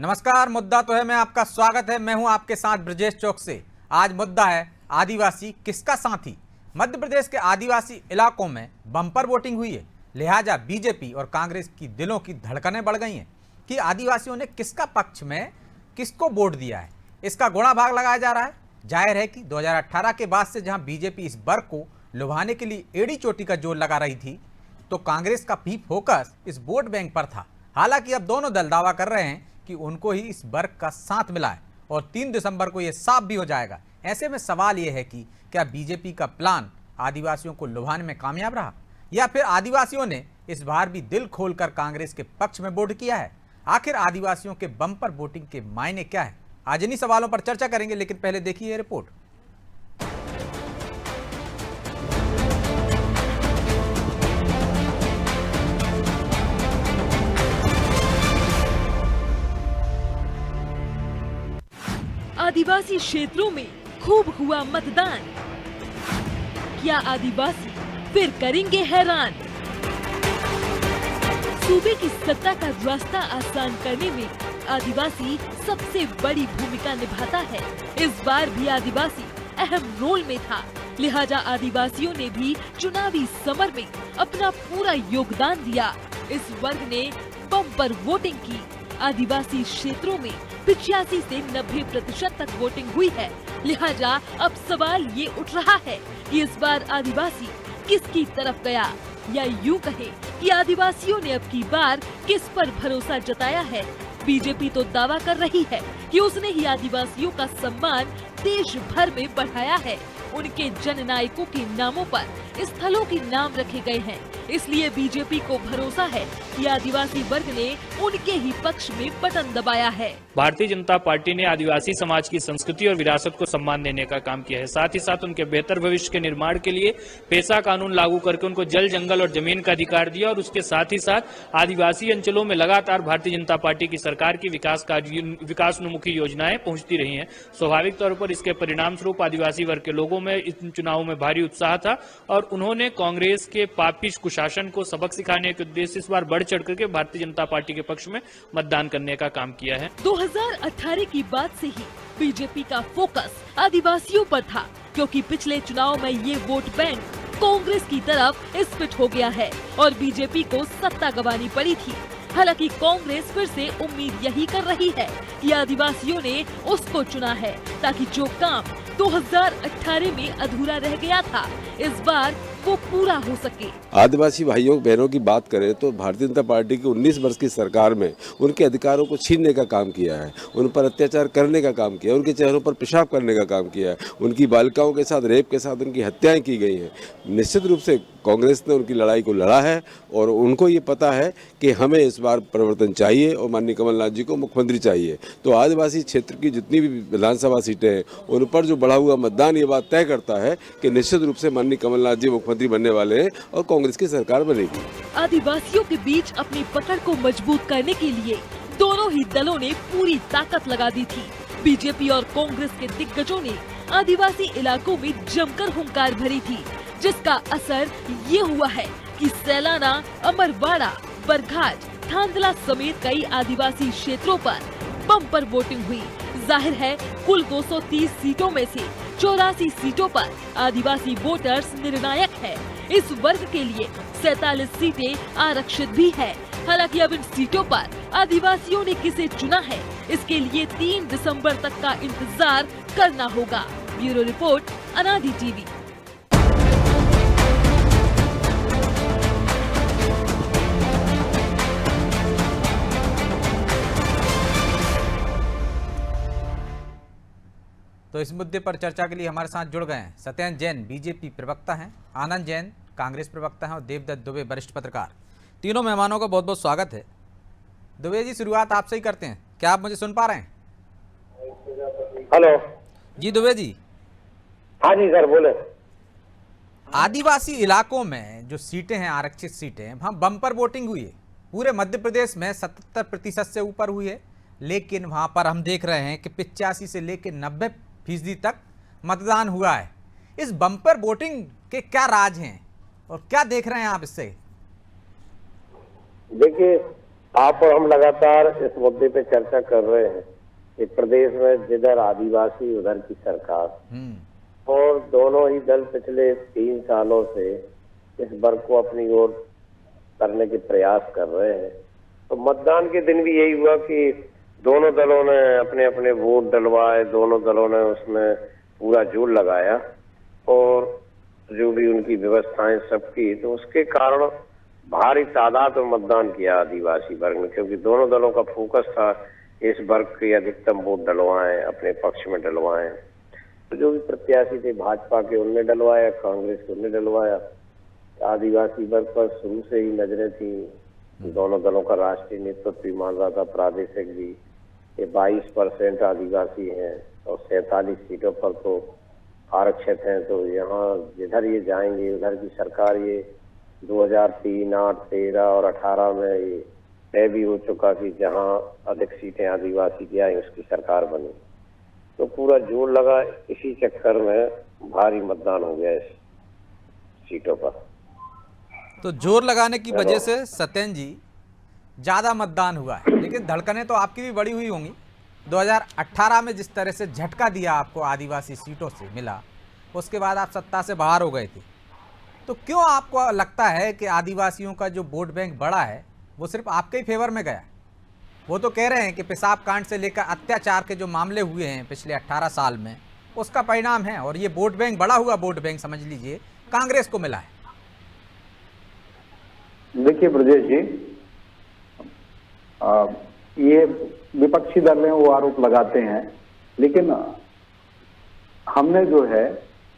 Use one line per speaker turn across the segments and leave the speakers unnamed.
नमस्कार। मुद्दा तो है मैं आपका स्वागत है। मैं हूं आपके साथ ब्रजेश चौक से। आज मुद्दा है आदिवासी किसका साथी। मध्य प्रदेश के आदिवासी इलाकों में बम्पर वोटिंग हुई है, लिहाजा बीजेपी और कांग्रेस की दिलों की धड़कनें बढ़ गई हैं कि आदिवासियों ने किसका पक्ष में किसको वोट दिया है। इसका गुणा भाग लगाया जा रहा है। जाहिर है कि 2018 के बाद से जहां बीजेपी इस वर्ग को लुभाने के लिए एड़ी चोटी का जोर लगा रही थी, तो कांग्रेस का भी फोकस इस वोट बैंक पर था। हालांकि अब दोनों दल दावा कर रहे हैं कि उनको ही इस वर्ग का साथ मिला है और 3 दिसंबर को यह साफ भी हो जाएगा। ऐसे में सवाल यह है कि क्या बीजेपी का प्लान आदिवासियों को लुभाने में कामयाब रहा या फिर आदिवासियों ने इस बार भी दिल खोलकर कांग्रेस के पक्ष में वोट किया है। आखिर आदिवासियों के बम्पर वोटिंग के मायने क्या है, आज इन्हीं सवालों पर चर्चा करेंगे। लेकिन पहले देखिए रिपोर्ट।
आदिवासी क्षेत्रों में खूब हुआ मतदान, क्या आदिवासी फिर करेंगे हैरान। सूबे की सत्ता का रास्ता आसान करने में आदिवासी सबसे बड़ी भूमिका निभाता है। इस बार भी आदिवासी अहम रोल में था, लिहाजा आदिवासियों ने भी चुनावी समर में अपना पूरा योगदान दिया। इस वर्ग ने बम्पर वोटिंग की। आदिवासी क्षेत्रों में 85 से 90% तक वोटिंग हुई है, लिहाजा अब सवाल ये उठ रहा है कि इस बार आदिवासी किसकी तरफ गया, या यूं कहे कि आदिवासियों ने अब की बार किस पर भरोसा जताया है। बीजेपी तो दावा कर रही है कि उसने ही आदिवासियों का सम्मान देश भर में बढ़ाया है। उनके जननायकों के नामों पर स्थलों के नाम रखे गए हैं, इसलिए बीजेपी को भरोसा है कि आदिवासी वर्ग ने उनके ही पक्ष में बटन दबाया है।
भारतीय जनता पार्टी ने आदिवासी समाज की संस्कृति और विरासत को सम्मान देने का काम किया है। साथ ही साथ उनके बेहतर भविष्य के निर्माण के लिए पेशा कानून लागू करके उनको जल, जंगल और जमीन का अधिकार दिया। और उसके साथ ही साथ आदिवासी अंचलों में लगातार भारतीय जनता पार्टी की सरकार की विकासोन्मुखी योजनाएं पहुंचती रही हैं। स्वाभाविक तौर पर इसके परिणाम स्वरूप आदिवासी वर्ग के लोगों में इन चुनावों में भारी उत्साह था और उन्होंने कांग्रेस के पापी कुशासन को सबक सिखाने के उद्देश्य इस बार बढ़ चढ़ करके भारतीय जनता पार्टी के पक्ष में मतदान करने का काम किया है।
2018 की बाद से ही बीजेपी का फोकस आदिवासियों पर था, क्योंकि पिछले चुनाव में ये वोट बैंक कांग्रेस की तरफ स्प्लिट हो गया है और बीजेपी को सत्ता गंवानी पड़ी थी। हालांकि कांग्रेस फिर से उम्मीद यही कर रही है कि आदिवासियों ने उसको चुना है ताकि जो काम 2018 में अधूरा रह गया था इस बार वो पूरा हो सके।
आदिवासी भाइयों बहनों की बात करें तो भारतीय जनता पार्टी की 19 वर्ष की सरकार में उनके अधिकारों को छीनने का काम किया है, उन पर अत्याचार करने का काम किया है, उनके चेहरों पर पेशाब करने का काम किया है, उनकी बालिकाओं के साथ रेप के साथ उनकी हत्याएं की गई हैं। निश्चित रूप से कांग्रेस ने उनकी लड़ाई को लड़ा है और उनको ये पता है कि हमें इस बार परिवर्तन चाहिए और माननीय कमलनाथ जी को मुख्यमंत्री चाहिए। तो आदिवासी क्षेत्र की जितनी भी विधानसभा सीटें हैं उन पर जो बढ़ा हुआ मतदान ये बात तय करता है कि निश्चित रूप से माननीय कमलनाथ जी मुख्यमंत्री बनने वाले हैं और कांग्रेस की सरकार बनेगी।
आदिवासियों के बीच अपनी पकड़ को मजबूत करने के लिए दोनों ही दलों ने पूरी ताकत लगा दी थी। बीजेपी और कांग्रेस के दिग्गजों ने आदिवासी इलाकों में जमकर हुंकार भरी थी, जिसका असर ये हुआ है कि सैलाना, अमरवाड़ा, बरघाट, थांदला समेत कई आदिवासी क्षेत्रों पर बम्पर वोटिंग हुई। जाहिर है कुल 230 सीटों में से 84 सीटों पर आदिवासी वोटर्स निर्णायक है। इस वर्ग के लिए 47 सीटें आरक्षित भी है। हालांकि अब इन सीटों पर आदिवासियों ने किसे चुना है, इसके लिए 3 दिसंबर तक का इंतजार करना होगा। ब्यूरो रिपोर्ट, अनादि टीवी।
तो इस मुद्दे पर चर्चा के लिए हमारे साथ जुड़ गए हैं सत्येंद्र जैन, बीजेपी प्रवक्ता हैं, आनंद जैन, कांग्रेस प्रवक्ता हैं और देवदत्त दुबे, वरिष्ठ पत्रकार। तीनों मेहमानों का बहुत बहुत स्वागत है। दुबे जी, शुरुआत आपसे ही करते हैं। क्या आप मुझे सुन पा रहे हैं?
हेलो
जी दुबे जी।
हाँ जी सर, बोले।
आदिवासी इलाकों में जो सीटें हैं, आरक्षित सीटें, वहाँ बम्पर वोटिंग हुई है। पूरे मध्य प्रदेश में 77% से ऊपर हुई है, लेकिन वहाँ पर हम देख रहे हैं कि 85 से लेकर 90% तक मतदान हुआ है। इस बम्पर वोटिंग के क्या राज हैं और क्या देख रहे हैं आप इससे?
देखिए, आप और हम लगातार इस मुद्दे पे चर्चा कर रहे हैं कि प्रदेश में जिधर आदिवासी उधर की सरकार, और दोनों ही दल पिछले 3 सालों से इस वर्ग को अपनी ओर करने के प्रयास कर रहे हैं। तो मतदान के दिन भी यही हुआ कि दोनों दलों ने अपने अपने वोट डलवाए, दोनों दलों ने उसमें पूरा जोर लगाया और जो भी उनकी व्यवस्थाएं सब की, तो उसके कारण भारी तादाद में मतदान किया आदिवासी वर्ग ने, क्योंकि दोनों दलों का फोकस था इस वर्ग के अधिकतम वोट डलवाएं, अपने पक्ष में डलवाएं। तो जो भी प्रत्याशी थे भाजपा के उनने डलवाया, कांग्रेस के उनने डलवाया। आदिवासी वर्ग पर शुरू से ही नजरें थी, दोनों दलों का राष्ट्रीय नेतृत्व भी मान रहा था, प्रादेशिक भी। ये 22% आदिवासी हैं और 47 सीटों पर तो आरक्षित हैं। तो यहाँ जिधर ये जाएंगे उधर की सरकार, ये 2003, 8, 13 और 18 में ये तय भी हो चुका कि जहाँ अधिक सीटें आदिवासी की आई उसकी सरकार बनी। तो पूरा जोर लगा, इसी चक्कर में भारी मतदान हो गया इस सीटों पर।
तो जोर लगाने की वजह से सत्येंद्र जी ज़्यादा मतदान हुआ है, लेकिन धड़कनें तो आपकी भी बड़ी हुई होंगी। 2018 में जिस तरह से झटका दिया आपको आदिवासी सीटों से मिला, उसके बाद आप सत्ता से बाहर हो गए थे। तो क्यों आपको लगता है कि आदिवासियों का जो वोट बैंक बढ़ा है वो सिर्फ आपके ही फेवर में गया? वो तो कह रहे हैं कि पेशाब कांड से लेकर अत्याचार के जो मामले हुए हैं पिछले 18 साल में, उसका परिणाम है, और ये वोट बैंक, बढ़ा हुआ वोट बैंक समझ लीजिए, कांग्रेस को मिला है।
देखिए ब्रजेश जी, ये विपक्षी दल हैं वो आरोप लगाते हैं, लेकिन हमने जो है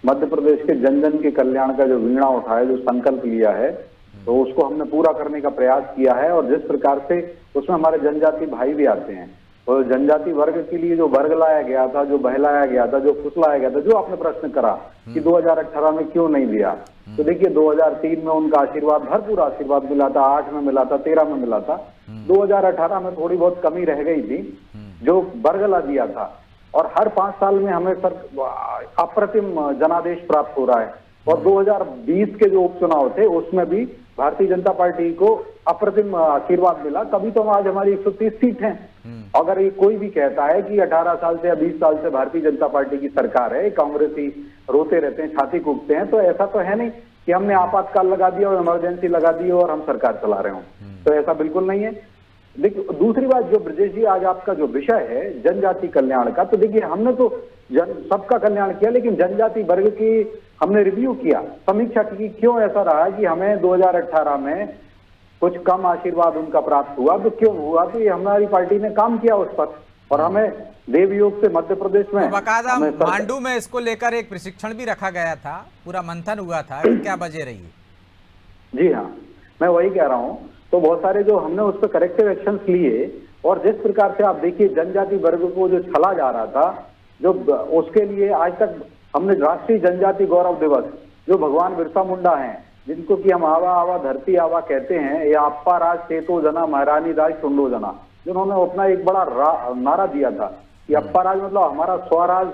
मध्य प्रदेश के जन जन के कल्याण का जो वीणा उठाया, जो संकल्प लिया है, तो उसको हमने पूरा करने का प्रयास किया है। और जिस प्रकार से उसमें हमारे जनजाति भाई भी आते हैं, और जनजाति वर्ग के लिए जो वर्ग लाया गया था, जो बहलाया गया था, जो फुसलाया गया था, जो आपने प्रश्न करा कि 2018 में क्यों नहीं दिया, तो देखिए 2003 में उनका आशीर्वाद, भरपूर आशीर्वाद मिला था, 8 में मिला था, 13 में मिला था। 2018 में थोड़ी बहुत कमी रह गई थी, जो बरगला दिया था। और हर 5 साल में हमें सर अप्रतिम जनादेश प्राप्त हो रहा है। और 2020 के जो उपचुनाव थे उसमें भी भारतीय जनता पार्टी को अप्रतिम आशीर्वाद मिला, तभी तो आज हमारी 130 सीट हैं। अगर ये कोई भी कहता है कि 18 साल से या 20 साल से भारतीय जनता पार्टी की सरकार है, कांग्रेसी रोते रहते हैं, छाती कूटते हैं, तो ऐसा तो है नहीं कि हमने आपातकाल लगा दिया और इमरजेंसी लगा दी और हम सरकार चला रहे हों। तो ऐसा बिल्कुल नहीं है। देखिए दूसरी बात, जो ब्रजेश जी आज आपका जो विषय है जनजाति कल्याण का, तो देखिए हमने तो सबका कल्याण किया, लेकिन जनजाति वर्ग की हमने रिव्यू किया, समीक्षा की, क्यों ऐसा रहा कि हमें 2018 में कुछ कम आशीर्वाद उनका प्राप्त हुआ, तो क्यों हुआ? तो ये हमारी पार्टी ने काम किया उस पर, और हमें देवयोग से मध्य प्रदेश में
बाकायदा मांडू में इसको लेकर एक प्रशिक्षण भी रखा गया था, पूरा मंथन हुआ था कि क्या वजह रही है।
जी हाँ, मैं वही कह रहा हूँ। तो बहुत सारे जो हमने उस पर करेक्टिव एक्शंस लिए, और जिस प्रकार से आप देखिए जनजाति वर्ग को जो छला जा रहा था, जो उसके लिए आज तक हमने राष्ट्रीय जनजाति गौरव दिवस, जो भगवान बिरसा मुंडा हैं, जिनको कि हम आवा आवा धरती आवा कहते हैं, ये अप्पा राज सेतो जना महारानी राज सुंडो जना, जिन्होंने अपना एक बड़ा नारा दिया था कि अप्पा राज मतलब हमारा स्वराज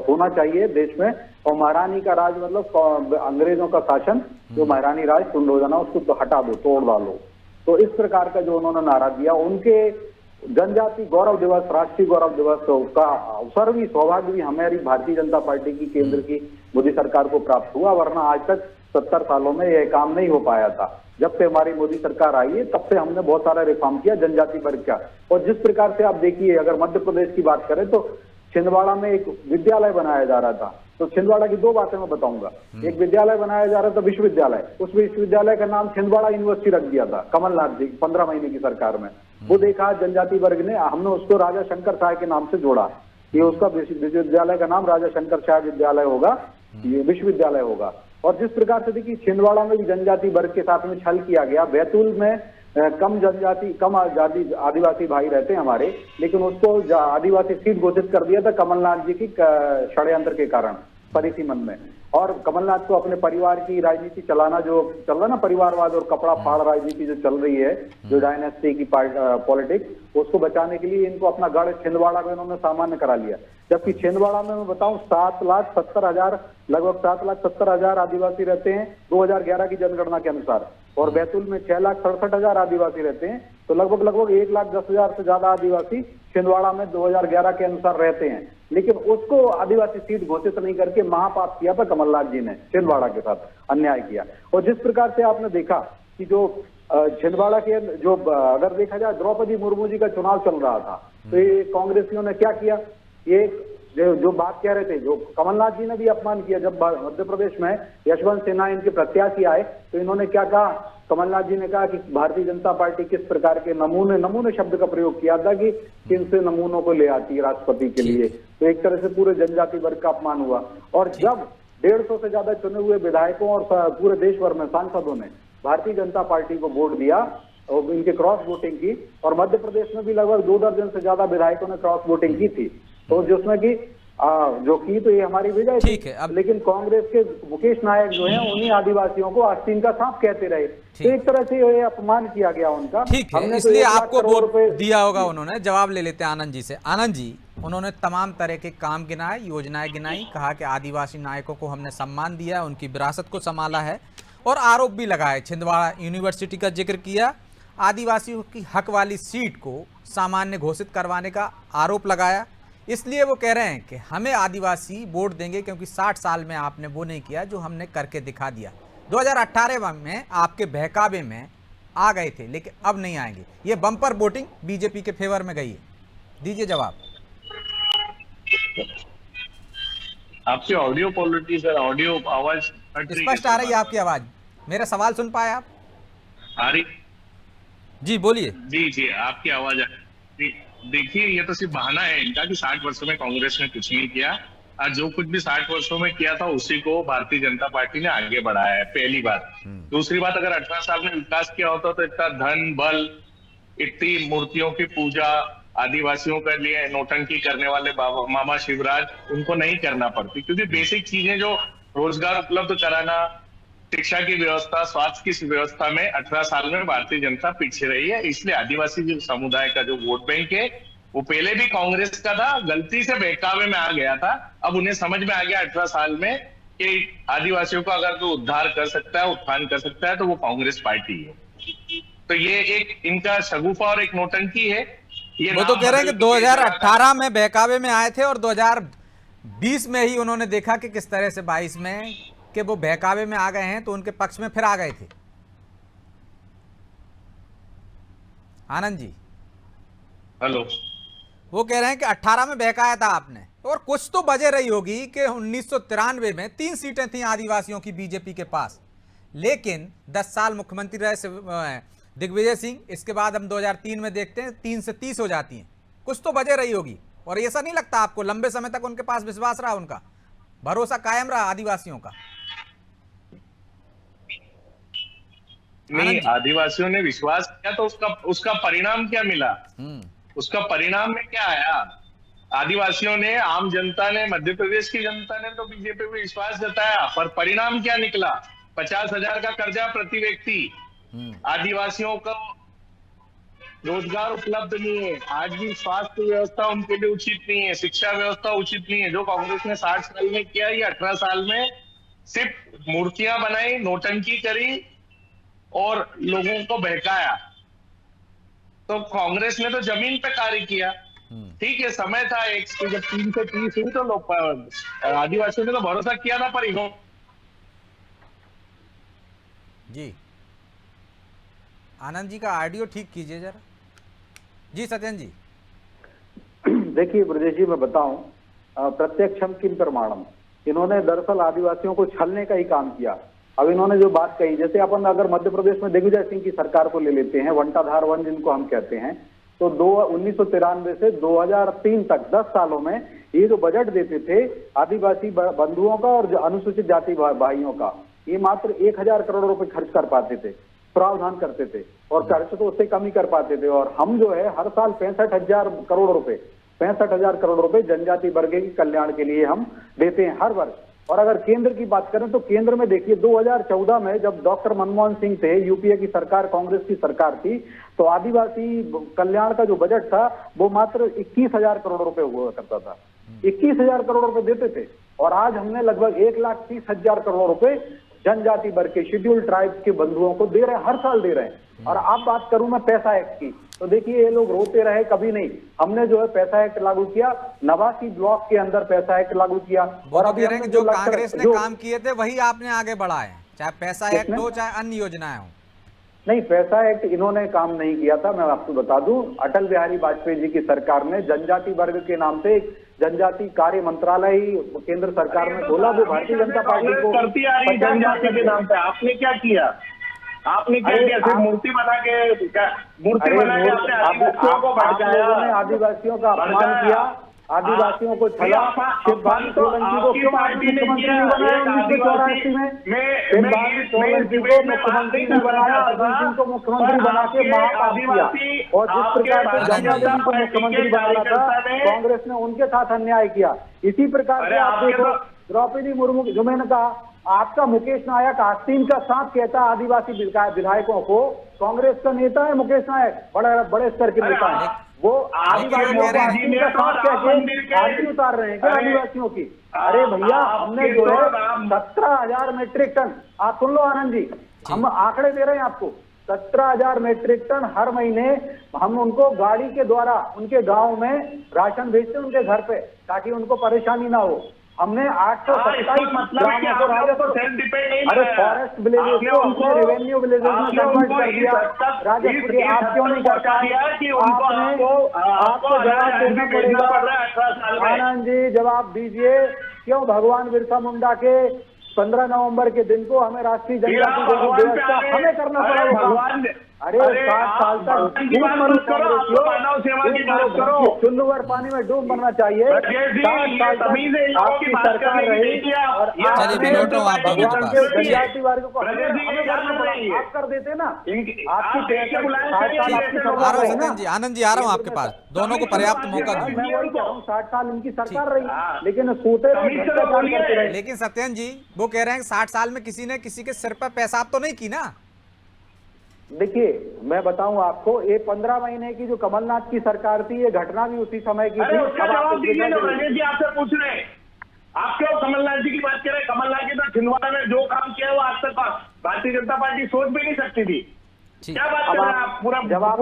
होना चाहिए देश में, और महारानी का राज मतलब अंग्रेजों का शासन, जो महारानी राज सुंडो जना, उसको तो हटा दो, तोड़ डालो। तो इस प्रकार का जो उन्होंने नारा दिया, उनके जनजाति गौरव दिवस, राष्ट्रीय गौरव दिवस का अवसर भी, सौभाग्य भी हमारी भारतीय जनता पार्टी की केंद्र की मोदी सरकार को प्राप्त हुआ, वरना आज तक 70 सालों में यह काम नहीं हो पाया था। जब से हमारी मोदी सरकार आई है तब से हमने बहुत सारा रिफॉर्म किया जनजाति वर्ग का। और जिस प्रकार से आप देखिए, अगर मध्य प्रदेश की बात करें तो छिंदवाड़ा में एक विद्यालय बनाया जा रहा था, तो छिंदवाड़ा की 2 बातें मैं बताऊंगा। एक विद्यालय बनाया जा रहा था विश्वविद्यालय, उस विश्वविद्यालय का नाम छिंदवाड़ा यूनिवर्सिटी रख दिया था कमलनाथ जी 15 महीने की सरकार में। वो देखा जनजाति वर्ग ने, हमने उसको राजा शंकर शाह के नाम से जोड़ा कि उसका विश्वविद्यालय का नाम राजा शंकर शाह विद्यालय होगा, ये विश्वविद्यालय होगा। और जिस प्रकार से देखिए छिंदवाड़ा में भी जनजाति वर्ग के साथ में छल किया गया। बैतूल में कम जनजाति, कम आदिवासी भाई रहते हैं हमारे, लेकिन उसको आदिवासी सीट घोषित कर दिया था कमलनाथ जी की षड्यंत्र के कारण परिसीमन में। और कमलनाथ को अपने परिवार की राजनीति चलाना, जो चल रहा ना परिवारवाद और कपड़ा फाड़ राजनीति जो चल रही है, जो डायनेस्टी की पॉलिटिक्स, उसको बचाने के लिए इनको अपना गढ़ छिंदवाड़ा में इन्होंने सामान्य करा लिया। जबकि छिंदवाड़ा में मैं बताऊं 7,70,000, लगभग 7,70,000 आदिवासी रहते हैं 2011 की जनगणना के अनुसार, और बैतूल में 6,67,000 आदिवासी रहते हैं तो लगभग 1,10,000 से ज्यादा आदिवासी छिंदवाड़ा में 2011 के अनुसार रहते हैं, लेकिन उसको आदिवासी सीट घोषित नहीं करके महापाप किया था कमलनाथ जी ने, छिंदवाड़ा के साथ अन्याय किया। और जिस प्रकार से आपने देखा कि जो छिंदवाड़ा के जो अगर देखा जाए द्रौपदी मुर्मू जी का चुनाव चल रहा था, तो ये कांग्रेसियों ने क्या किया, ये जो बात कह रहे थे, जो कमलनाथ जी ने भी अपमान किया। जब मध्य प्रदेश में यशवंत सिन्हा इनके प्रत्याशी आए तो इन्होंने क्या कहा, कमलनाथ जी ने कहा कि भारतीय जनता पार्टी किस प्रकार के नमूने शब्द का प्रयोग किया था कि किन से नमूनों को ले आती है राष्ट्रपति के लिए। तो एक तरह से पूरे जनजाति वर्ग का अपमान हुआ। और जब 150 से ज्यादा चुने हुए विधायकों और पूरे देश भर में सांसदों ने भारतीय जनता पार्टी को वोट दिया और इनके क्रॉस वोटिंग की, और मध्य प्रदेश में भी लगभग 2 दर्जन से ज्यादा विधायकों ने क्रॉस वोटिंग की थी, तो जिसमें कि जो की तो ये हमारी विजय थी। लेकिन कांग्रेस के मुकेश नायक जो हैं उन्हीं आदिवासियों को आस्तीन का सांप कहते रहे, तो एक तरह से ये अपमान किया गया उनका।
ठीक है, इसलिए आपको वोट दिया होगा उन्होंने। जवाब ले लेते हैं आनंद जी से। आनंद जी, उन्होंने तमाम तरह के काम गिनाए, योजनाएं गिनाई, कहा कि आदिवासी नायकों को हमने सम्मान दिया, उनकी विरासत को संभाला है, और आरोप भी लगाए। छिंदवाड़ा यूनिवर्सिटी का जिक्र किया, आदिवासियों की हक वाली सीट को सामान्य घोषित करवाने का आरोप लगाया। इसलिए वो कह रहे हैं कि हमें आदिवासी वोट देंगे क्योंकि 60 साल में आपने वो नहीं किया जो हमने करके दिखा दिया। 2018 में आपके बहकावे में आ गए थे, लेकिन अब नहीं आएंगे। ये बम्पर वोटिंग बीजेपी के फेवर में गई है। दीजिए जवाब।
आपकी ऑडियो क्वालिटी सर, ऑडियो आवाज
स्पष्ट आ रही है आपकी आवाज। मेरा सवाल सुन पाए आप?
आ रही
जी बोलिए।
जी आपकी आवाज देखिए, ये तो सिर्फ बहाना है इनका कि 60 वर्षों में कांग्रेस ने कुछ नहीं किया, और जो कुछ भी 60 वर्षों में किया था उसी को भारतीय जनता पार्टी ने आगे बढ़ाया है, पहली बात। दूसरी बात, अगर 18 साल में विकास किया होता तो इतना धन बल, इतनी मूर्तियों की पूजा, आदिवासियों के लिए नौटंकी करने वाले मामा शिवराज, उनको नहीं करना पड़ती। क्योंकि बेसिक चीजें जो रोजगार उपलब्ध कराना, शिक्षा की व्यवस्था, स्वास्थ्य की व्यवस्था में 18 साल में भारतीय जनता पीछे रही है। इसलिए आदिवासी जो समुदाय का जो वोट बैंक है वो पहले भी कांग्रेस का था, गलती से बहकावे में आ गया था। अब उन्हें समझ में आ गया 18 साल में कि आदिवासियों का अगर कोई उद्धार कर सकता है, उत्थान कर सकता है, तो वो कांग्रेस पार्टी है। तो ये एक इनका शगुफा और एक नौटंकी है। ये
वो तो कह रहे हैं कि 2018 में बहकावे में आए थे और 2020 में ही उन्होंने देखा कि किस तरह से 22 में कि वो बहकावे में आ गए हैं, तो उनके पक्ष में फिर आ गए थे। आनंद जी,
हेलो,
वो कह रहे हैं कि 18 में बहकाया था आपने, और कुछ तो वजह रही होगी कि 1993 में 3 सीटें थी आदिवासियों की बीजेपी के पास, लेकिन 10 साल मुख्यमंत्री रहे दिग्विजय सिंह, इसके बाद हम 2003 में देखते हैं 3 से 30 हो जाती हैं। कुछ तो वजह रही होगी। और ऐसा नहीं लगता आपको लंबे समय तक उनके पास विश्वास रहा, उनका भरोसा कायम रहा आदिवासियों का?
नहीं, आदिवासियों ने विश्वास किया तो उसका परिणाम क्या मिला? उसका परिणाम में क्या आया? आदिवासियों ने, आम जनता ने, मध्य प्रदेश की जनता ने तो बीजेपी पे विश्वास जताया, पर परिणाम क्या निकला? 50,000 का कर्जा प्रति व्यक्ति। आदिवासियों को रोजगार उपलब्ध नहीं है, आज भी स्वास्थ्य व्यवस्था उनके लिए उचित नहीं है, शिक्षा व्यवस्था उचित नहीं है। जो कांग्रेस ने 60 साल में किया, ये 18 साल में सिर्फ मूर्तियां बनाई, नौटंकी करी और लोगों को बहकाया। तो कांग्रेस ने तो जमीन पे कार्य किया। ठीक है, समय था एक जब 3 से 30 हुई तो लोग आदिवासियों ने तो भरोसा किया था, पर
जी आनंद जी का ऑडियो ठीक कीजिए जरा। जी सत्यन जी।
देखिए ब्रजेश जी, मैं बताऊं, प्रत्यक्षम किम प्रमाणम, इन्होंने दरअसल आदिवासियों को छलने का ही काम किया। अब इन्होंने जो बात कही, जैसे अपन अगर मध्य प्रदेश में दिग्विजय सिंह की सरकार को ले लेते हैं, वंटाधार वन जिनको हम कहते हैं, तो 1993 से 2003 तक 10 सालों में ये जो बजट देते थे आदिवासी बंधुओं का और अनुसूचित जाति भाइयों का, ये मात्र 1000 करोड़ रुपए खर्च कर पाते थे, प्रावधान करते थे, और खर्च तो उससे कम ही कर पाते थे। और हम जो है हर साल 65,000 करोड़ रुपए जनजाति वर्ग के कल्याण के लिए हम देते हैं हर वर्ष। और अगर केंद्र की बात करें तो केंद्र में देखिए 2014 में जब डॉक्टर मनमोहन सिंह थे, यूपीए की सरकार, कांग्रेस की सरकार थी, तो आदिवासी कल्याण का जो बजट था वो मात्र 21,000 करोड़ रुपए हुआ करता था। 21,000 करोड़ रुपए देते थे, और आज हमने लगभग 1,30,000 करोड़ रुपए जनजाति वर्ग के शेड्यूल्ड ट्राइब्स के बंधुओं को दे रहे हैं, हर साल दे रहे हैं। और अब बात करूं मैं पैसा एक्ट की, तो देखिए ये लोग रोते रहे कभी नहीं, हमने जो है पैसा एक्ट लागू किया, 89 ब्लॉक के अंदर पैसा एक्ट लागू किया।
और अभी जो कांग्रेस ने काम किए थे वही आपने आगे बढ़ाए, चाहे पैसा एक्ट हो चाहे अन्य योजनाएं हो।
नहीं, पैसा एक्ट इन्होंने काम नहीं किया था। मैं आपको बता दूं, अटल बिहारी वाजपेयी जी की सरकार ने जनजाति वर्ग के नाम से एक जनजाति कार्य मंत्रालय ही केंद्र सरकार में खोला, वो भारतीय जनता पार्टी को
करती आ रही है जनजाति के नाम पे। आपने क्या किया? आपने क्या किया? सिर्फ मूर्ति बना के आदिवासियों को भड़काया,
आदिवासियों का अपमान किया, आदिवासियों को छला। शिवपाल सोलन जी को क्यों मुख्यमंत्री नहीं बनाया 1984 में? शिवपाल सोलन जी को मुख्यमंत्री नहीं बनाया, अर्जुन सिंह को मुख्यमंत्री बना के महापाप किया। और जिस प्रकार से गंगा देवी को मुख्यमंत्री बनाना था, कांग्रेस ने उनके साथ अन्याय किया। इसी प्रकार से आप देखो द्रौपदी मुर्मू, जो मैंने कहा आपका मुकेश नायक आस्तीन का सांप कहता है आदिवासी विधायकों को, कांग्रेस का नेता है मुकेश नायक, बड़े स्तर के नेता है, वो आदिवासियों का आस्तीन का सांप कहकर आरती उतार रहे हैं क्या आदिवासियों की? अरे भैया, हमने जो है 17,000 मेट्रिक टन, आप सुन लो आनंद जी, हम आंकड़े दे रहे हैं आपको, 17,000 मेट्रिक टन हर महीने हम उनको गाड़ी के द्वारा उनके गांव में राशन भेजते हैं उनके घर पे, ताकि उनको परेशानी ना हो। हमने 827 ग्रामों को अरे फॉरेस्ट विलेजेस को हमने रेवेन्यू विलेजेस में कन्वर्ट कर दिया। राजस्व के आप क्यों नहीं कर पाए? आपको जवाब देना पड़ेगा। आनंद जी जवाब दीजिए, क्यों भगवान बिरसा मुंडा के 15 नवंबर के दिन को हमें राष्ट्रीय जनजाति दिवस का हमें करना पड़ेगा? अरे 7 साल तक चुल्लूवर पानी में डूब मरना चाहिए। 7 साल तक आपकी सरकार रही और भगवान के जनजाति वर्ग को हमें करना पड़ा, आप कर देते ना। आपकी
आनंद जी आ रहा हूँ आपके पास, दोनों को पर्याप्त मौका
मैं वही कह रहा हूँ, 60 साल इनकी सरकार रही, लेकिन सूते करते रहे।
लेकिन सत्यन जी वो कह रहे हैं 60 साल में किसी ने किसी के सिर पर पेशाब तो नहीं की ना।
देखिए मैं बताऊं आपको, ये 15 महीने की जो कमलनाथ की सरकार थी, ये घटना भी उसी समय की थी।
आपसे पूछ रहे हैं, आप क्यों कमलनाथ जी की बात कर रहे हैं? कमलनाथ जी तो छिंदवाड़ा में जो काम किया वो आज तक भारतीय जनता पार्टी सोच भी नहीं सकती थी। क्या बात कर रहे हैं आप? पूरा
जवाब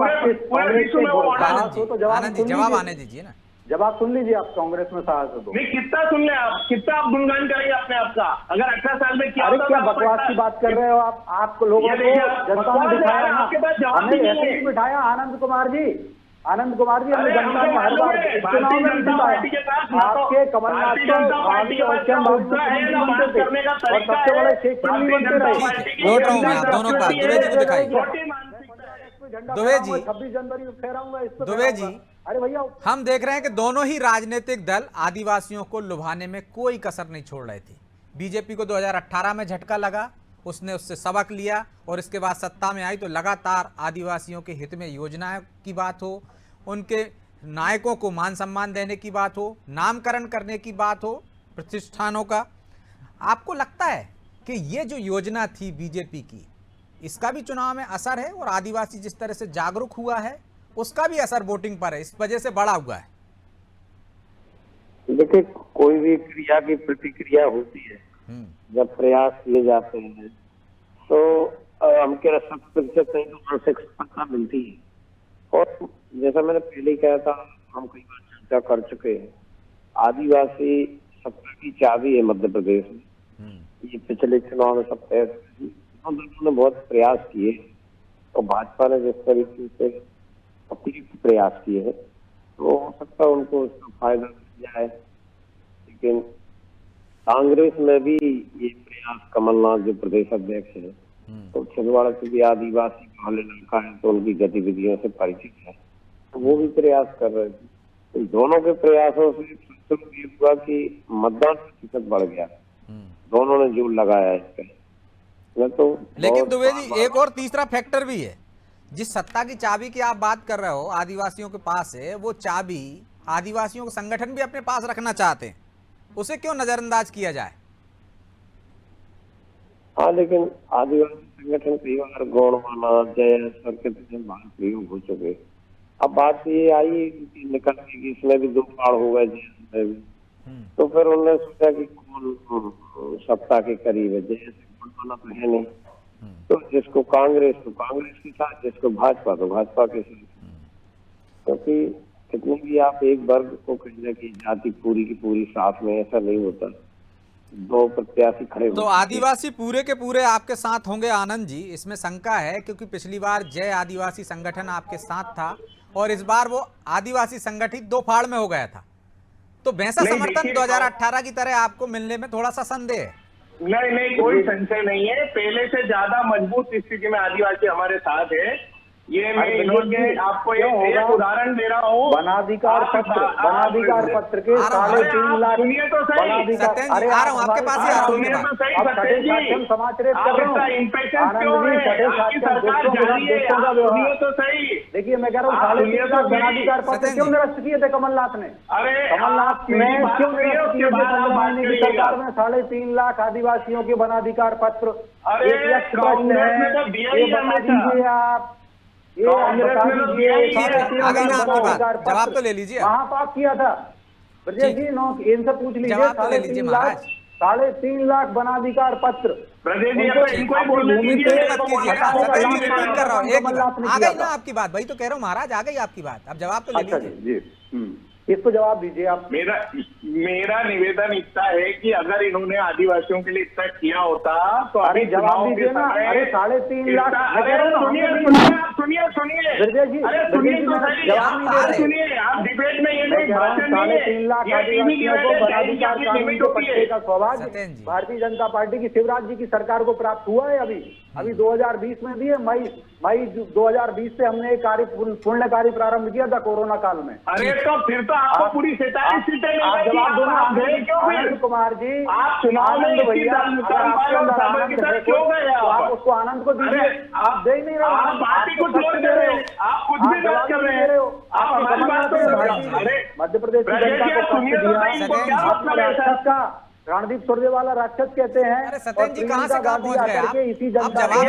जवाब आने दीजिए ना,
जवाब सुन लीजिए आप, कांग्रेस में साहस हो तो
नहीं, कितना सुन ले आप, कितना आप गुणगान करेंगे अपने आप का? अगर 18 साल में क्या?
अरे क्या बकवास की बात कर रहे हो आप लोगों को जनता ने दिखाया ना, हमें ऐसे ही बिठाया। आनंद कुमार जी हमने जनता को हर बार चुनाव में दिखाया। आपके कमलनाथ और सबसे बड़े शेख चिल्ली बनते रहे। 26 जनवरी को फहराऊंगा इस पर।
दुबे जी,
अरे भैया
हम देख रहे हैं कि दोनों ही राजनीतिक दल आदिवासियों को लुभाने में कोई कसर नहीं छोड़ रहे थे। बीजेपी को 2018 में झटका लगा, उसने उससे सबक लिया और इसके बाद सत्ता में आई तो लगातार आदिवासियों के हित में योजनाओं की बात हो, उनके नायकों को मान सम्मान देने की बात हो, नामकरण करने की बात हो प्रतिष्ठानों का। आपको लगता है कि ये जो योजना थी बीजेपी की, इसका भी चुनाव में असर है और आदिवासी जिस तरह से जागरूक हुआ है उसका भी असर वोटिंग पर है, इस वजह से बड़ा हुआ है?
देखिए, कोई भी क्रिया की प्रतिक्रिया होती है, जब प्रयास किए जाते हैं तो हमके 100% नहीं तो मानसिक सफलता मिलती है। और जैसा मैंने पहले कहा था, हम कई बार चर्चा कर चुके हैं, आदिवासी सत्ता की चाबी है मध्य प्रदेश में। ये पिछले चुनाव में सब ने बहुत प्रयास किए और भाजपा ने जिस तरीके से अतिरिक्त प्रयास किए हैं तो हो सकता है उनको उसका फायदा मिल जाए। लेकिन कांग्रेस में भी ये प्रयास, कमलनाथ जो प्रदेश अध्यक्ष है तो छिंदवाड़ा से भी आदिवासी वाले लड़का है तो उनकी गतिविधियों से परिचित है, तो वो भी प्रयास कर रहे थे। तो दोनों के प्रयासों से ये हुआ कि मतदान प्रतिशत बढ़ गया, दोनों ने जोर लगाया इस पर। तो
लेकिन दुबे जी एक और तीसरा फैक्टर भी है, जिस सत्ता की चाबी की आप बात कर रहे हो आदिवासियों के पास है, वो चाबी आदिवासियों के संगठन भी अपने पास रखना चाहते हैं, उसे क्यों नजरअंदाज किया जाए?
हाँ, लेकिन आदिवासी संगठन कई बार गौड़वाना जय के बाहर प्रयोग हो चुके। अब बात ये आई निकलने की, इसमें भी 2 बार हो गए जय में भी, तो फिर उन्होंने सोचा कि कौन सत्ता के करीब है, जय वोट वाला तो है नहीं, तो जिसको कांग्रेस तो कांग्रेस के साथ, जिसको भाजपा तो भाजपा के साथ। क्योंकि कितनी भी आप एक वर्ग को कहीं ना कहीं जाति पूरी की पूरी साथ में, ऐसा नहीं होता। दो प्रत्याशी खड़े
तो आदिवासी पूरे के पूरे आपके साथ होंगे आनंद जी, इसमें शंका है क्योंकि पिछली बार जय आदिवासी संगठन आपके साथ था और इस बार वो आदिवासी संगठित दो फाड़ में हो गया था, तो वैसा समर्थन 2018 की तरह आपको मिलने में थोड़ा सा संदेह है?
नहीं, कोई संशय नहीं है। पहले से ज्यादा मजबूत स्थिति में आदिवासी हमारे साथ है। ये मैं इन्होंने आपको एक उदाहरण दे रहा हूँ।
वनाधिकार पत्र के 3.5 लाख।
सुनिए तो सही,
अरे आ रहा हूँ आपके पास ही आ रहा हूँ।
सुनिए तो सही सत्येंद्र जी,
समाचार कर रहा हूँ।
इम्पेशेंस क्यों है? आपकी सरकार जारी है, सुनिए तो सही।
देखिए मैं कह रहा हूँ 3.5 लाख वनाधिकार पत्र क्यों निरस्त किए थे कमलनाथ ने?
अरे
कमलनाथ ने क्यों निरस्त किए थे 15 महीने की सरकार में 3.5 लाख आदिवासियों के वनाधिकार पत्र?
कांग्रेस ने तो दिया ही
दीजिए आप,
जवाब तो ले लीजिए।
कहाँ पास किया था ब्रजेश जी? इनसे पूछ लीजिए। 3.5 लाख वनाधिकार पत्र।
रिपीट कर रहा हूँ, आ गई ना आपकी बात? भाई तो कह रहा हूँ महाराज, आ गई आपकी बात, अब जवाब तो ले लीजिए।
इसको जवाब दीजिए आप।
मेरा निवेदन इतना है कि अगर इन्होंने आदिवासियों के लिए इतना किया होता तो
अरे जवाब दीजिए ना। अरे 3.5 लाख।
सुनिए, आप डिबेट में ये लोग भाषण नहीं है।
3.5 लाख आदिवासियों को वनाधिकार कानून के पट्टे का सौभाग्य भारतीय जनता पार्टी की शिवराज जी की सरकार को प्राप्त हुआ है। अभी 2020 में भी है, मई 2020 से हमने एक पुण्य कार्य प्रारंभ किया था कोरोना काल में।
अरे तो फिर तो आपको पूरी 47 सीटें
जवाब दो ना आनंद कुमार जी।
आप चुनाव में क्यों गए?
आप उसको आनंद को दीजिए, आप दे नहीं रहे हो।
आप बात ही कुछ और कर रहे हो, आप कुछ भी बात कर रहे हो। आप हमारी बात तो
मध्य प्रदेश की जनता को राक्षस का रणदीप सुरजेवाला राक्षस कहते हैं।
अरे सत्येंद्र जी कहाँ से कहाँ पहुँच गए आप?
इसी
आप जवाब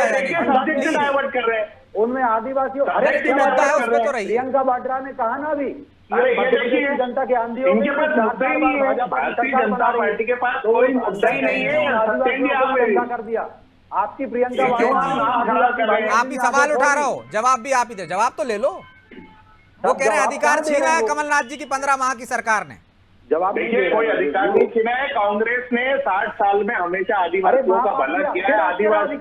डाइवर्ट कर रहे हैं।
उनमें आदिवासियों प्रियंका वाड्रा ने कहा ना अभी, जनता के आंधियों में
भारतीय जनता पार्टी के पास कोई मुद्दा ही नहीं है।
कर दिया आपकी प्रियंका
आप ही सवाल उठा रहे हो, जवाब भी आप ही दे। जवाब तो ले लो। वो कह रहे हैं अधिकार छीना है कमलनाथ जी की 15 माह की सरकार ने।
जवाब
देखिए, कोई अधिकार नहीं छीना है। कांग्रेस ने 60 साल में हमेशा आदिवासियों का भला किया है। आदिवासी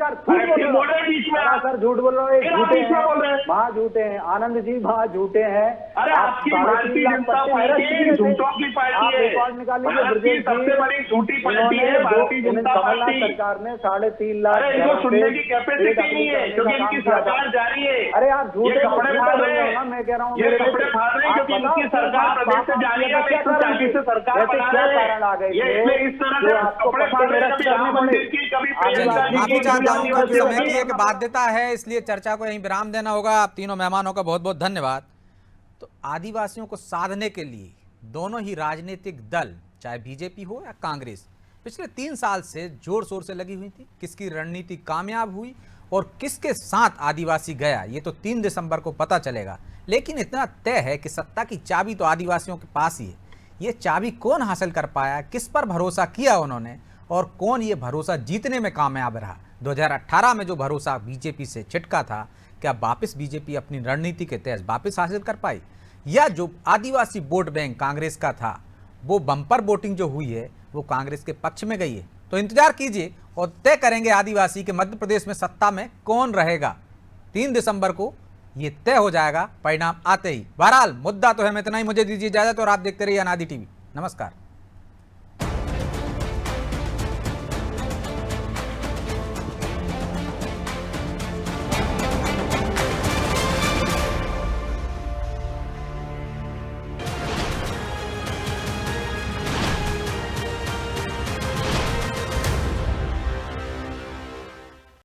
बोल रहे बीच में,
सर झूठ बोल रहे हैं, झूठे हैं, वहाँ झूठे हैं आनंद जी, वहाँ झूठे हैं।
अरे आपकी भारतीय जनता पार्टी झूठों की पार्टी है, सबसे बड़ी झूठी पार्टी है भारतीय जनता पार्टी।
सरकार ने 3.5 लाख।
इनको सुनने की कैपेसिटी नहीं है क्योंकि इनकी सरकार जारी है।
अरे आप झूठे
कपड़े फाड़ रहे हैं,
मैं कह रहा हूँ
ये कपड़े फाड़ रहे हैं क्योंकि इनकी सरकार प्रदेश से जारी है। सरकार बना रहे हैं, ये इस तरह से कपड़े फाड़ रहे हैं। कभी राम मंदिर की, कभी
माफी चाहता हूँ, समय की एक बाध्यता है इसलिए चर्चा को यहीं विराम देना होगा। आप तीनों मेहमानों का बहुत बहुत धन्यवाद। तो आदिवासियों को साधने के लिए दोनों ही राजनीतिक दल, चाहे बीजेपी हो या कांग्रेस, पिछले 3 साल से जोर शोर से लगी हुई थी। किसकी रणनीति कामयाब हुई और किसके साथ आदिवासी गया, ये तो 3 दिसंबर को पता चलेगा। लेकिन इतना तय है कि सत्ता की चाबी तो आदिवासियों के पास ही है। ये चाबी कौन हासिल कर पाया, किस पर भरोसा किया उन्होंने और कौन ये भरोसा जीतने में कामयाब रहा। 2018 में जो भरोसा बीजेपी से छिटका था, क्या वापस बीजेपी अपनी रणनीति के तहत वापस हासिल कर पाई, या जो आदिवासी वोट बैंक कांग्रेस का था वो बम्पर वोटिंग जो हुई है वो कांग्रेस के पक्ष में गई है? तो इंतजार कीजिए और तय करेंगे आदिवासी के मध्य प्रदेश में सत्ता में कौन रहेगा। 3 दिसंबर को ये तय हो जाएगा परिणाम आते ही। बहरहाल मुद्दा तो है, मैं इतना ही, मुझे दीजिए इजाजत और आप देखते रहिए अनादि टीवी। नमस्कार।